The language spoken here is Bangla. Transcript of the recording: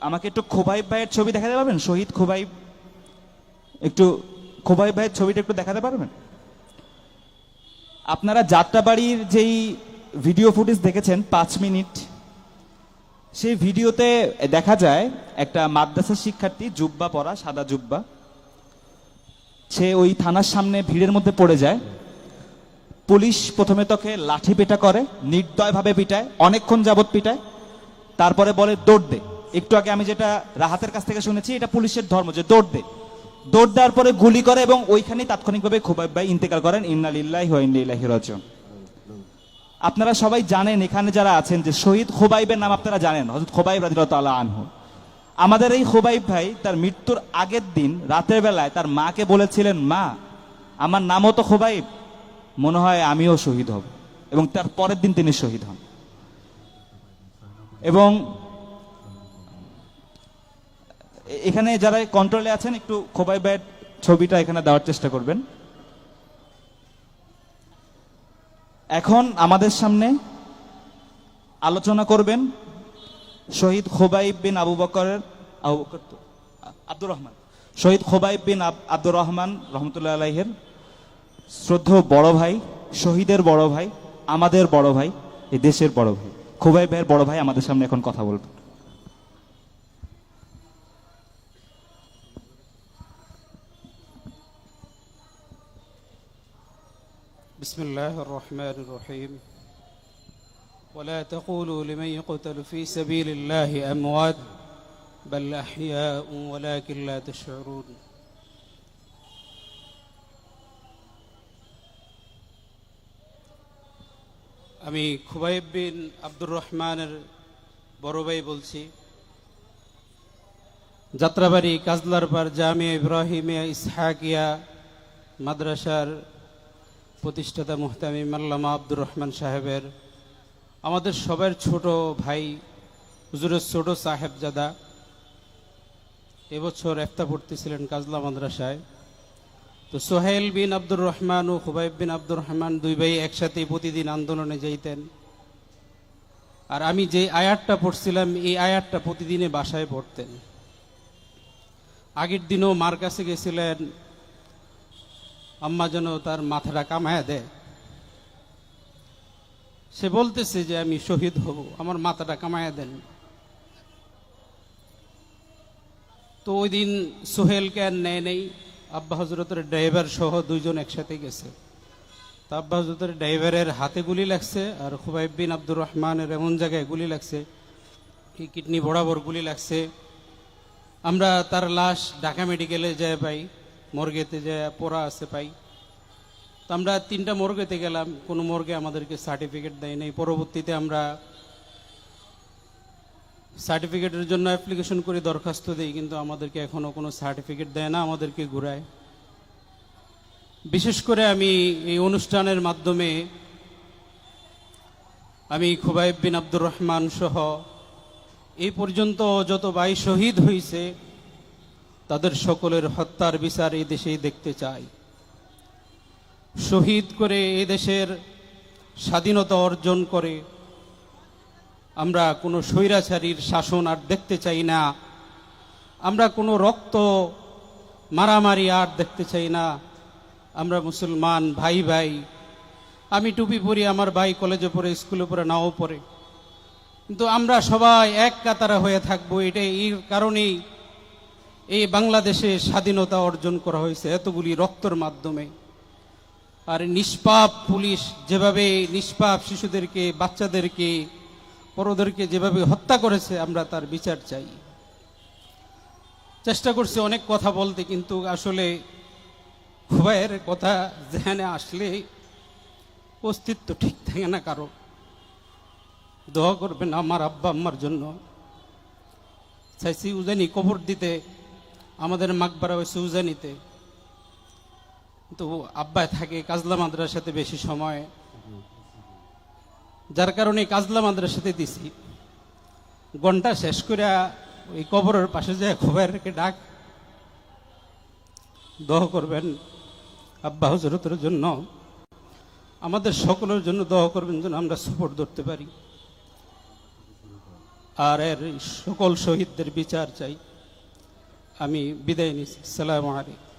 আমাকে একটু খোবাইব ভাইয়ের ছবি দেখাতে পারবেন? শহীদ খোবাইব, একটু খোবাইব ভাইয়ের ছবিটা একটু দেখাতে পারবেন? আপনারা যাত্রাবাড়ির যেই ভিডিও ফুটেজ দেখেছেন 5 মিনিট, সেই ভিডিওতে দেখা যায় একটা মাদ্রাসার শিক্ষার্থী, জুব্বা পরা, সাদা জুব্বা, সে ওই থানার সামনে ভিড়ের মধ্যে পড়ে যায়। পুলিশ প্রথমে তোকে লাঠি পেটা করে, নির্দয়ভাবে পিটায়, অনেকক্ষণ যাবত পিটায়, তারপরে বলে দৌড় দে। একটু আগে আমি যেটা রাহাতের কাছ থেকে শুনেছি, এটা পুলিশের ধর্ম যে দৌড় দে। দৌড় দেওয়ার পরে গুলি করে এবং ওইখানেই তাৎক্ষণিকভাবে খোবাইব ভাই ইন্তেকাল করেন। ইন্না লিল্লাহি ওয়া ইন্না ইলাইহি রাজিউন। আপনারা সবাই জানেন, এখানে যারা আছেন, যে শহীদ খোবাইবের নাম আপনারা জানেন, হযরত খোবাইব রাদিয়াল্লাহু তাআলা আনহু। আমাদের এই খোবাইব ভাই তার মৃত্যুর আগের দিন রাতের বেলায় তার মাকে বলেছিলেন, মা, আমার নামও তো খোবাইব, মনে হয় আমিও শহীদ হব। এবং তার পরের দিন তিনি শহীদ হন। এবং এখানে যারা কন্ট্রোলে আছেন, একটু খোবাইব ভাইয়ের ছবিটা এখানে দেওয়ার চেষ্টা করবেন। এখন আমাদের সামনে আলোচনা করবেন শহীদ খোবাইব বিন আব্দুর রহমান, শহীদ খোবাইব বিন আব্দুর রহমান রহমতুল্লাহ আলাইহির শ্রদ্ধেয় বড় ভাই, শহীদের বড় ভাই, আমাদের বড় ভাই, এই দেশের বড় ভাই, খোবাইব ভাইয়ের বড় ভাই আমাদের সামনে এখন কথা বলবেন। بسم الله الرحمن الرحيم ولا تقولوا لمن يقتل في سبيل الله أموات بل أحياء ولكن لا تشعرون আমি খোবাইব বিন আব্দুর রহমানের বড় ভাই বলছি। যাত্রাবাড়ি কাজলারপাড় জামিয়া ইব্রাহিমিয়া ইসহাকিয়া মাদ্রাসার প্রতিষ্ঠাতা মুহতামিম আল্লামা আব্দুর রহমান সাহেবের, আমাদের সবার ছোট ভাই, হুজুরের ছোট সাহেবজাদা, এবছর ইফতা পড়তেছিলেন কাজলা মাদ্রাসায়। তো সোহেল বিন আব্দুর রহমান ও খোবাইব বিন আব্দুর রহমান দুই ভাই একসাথে প্রতিদিন আন্দোলনে যাইতেন। আর আমি যে আয়াতটা পড়ছিলাম, এই আয়াতটা প্রতিদিনে বাসায় পড়তেন। আগের দিনও মার কাছে গেছিলেন, আম্মা যেন তার মাথাটা কামায়া দেয়। সে বলতেছে যে আমি শহীদ হব, আমার মাথাটা কামায়া দেন। তো ওই দিন সোহেলকে আর নেয় নেই, আব্বা হজরতের ড্রাইভার সহ দুইজন একসাথে গেছে। তা আব্বা হজরতের ড্রাইভারের হাতে গুলি লাগছে, আর খোবাইব বিন আব্দুর রহমানের এমন জায়গায় গুলি লাগছে, এই কিডনি বরাবর গুলি লাগছে। আমরা তার লাশ ঢাকা মেডিকেলে যায় পাই, মর্গেতে যায় পড়া আছে পাই। তো আমরা 3টা মর্গেতে গেলাম, কোনো মর্গে আমাদেরকে সার্টিফিকেট দেয় নাই। পরবর্তীতে আমরা সার্টিফিকেটের জন্য অ্যাপ্লিকেশন করে দরখাস্ত দিই, কিন্তু আমাদেরকে এখনো কোনো সার্টিফিকেট দেয় না, আমাদেরকে ঘুরায়। বিশেষ করে আমি এই অনুষ্ঠানের মাধ্যমে আমি খোবাইব বিন আব্দুর রহমান সহ এই পর্যন্ত যত ভাই শহীদ হয়েছে তাদের সকলের হত্যার বিচার এই দেশেই দেখতে চাই। শহীদ করে এই দেশের স্বাধীনতা অর্জন করে আমরা কোনো স্বৈরাচারীর শাসন আর দেখতে চাই না। আমরা কোনো রক্ত মারামারি আর দেখতে চাই না। আমরা মুসলমান ভাই ভাই, আমি টুপি পরি, আমার ভাই কলেজে পড়ে, স্কুলে পড়ে, নাও পড়ে, কিন্তু আমরা সবাই এক কাতারে হয়ে থাকবো। এটাই এই কারণেই এই বাংলাদেশে স্বাধীনতা অর্জন করা হয়েছে এতগুলি রক্তের মাধ্যমে। আর নিষ্পাপ পুলিশ যেভাবে নিষ্পাপ শিশুদেরকে, বাচ্চাদেরকে, বড়দেরকে যেভাবে হত্যা করেছে, আমরা তার বিচার চাই। চেষ্টা করছি অনেক কথা বলতে, কিন্তু আসলে খোবাইয়ের কথা যেখানে আসলে অস্তিত্ব ঠিক থাকে না কারো। দোয়া করবেন আমার আব্বা আম্মার জন্য। চাইছি উজানি কবর দিতে, আমাদের মাকবারা হয়েছে উজানিতে, তো আব্বায় থাকে কাজলা মাদ্রাসাতে বেশি সময়, যার কারণে কাজলা মাদ্রাসাতে দিছি। ঘন্টা শেষ করে ওই কবরের পাশে যায় খোবাইরকে ডাক। দোয়া করবেন আব্বা হজরতের জন্য, আমাদের সকলের জন্য দোয়া করবেন যেন আমরা সাপোর্ট ধরতে পারি। আর এর সকল শহীদদের বিচার চাই। আমি বিদায় নিচ্ছি। আসসালামু আলাইকুম।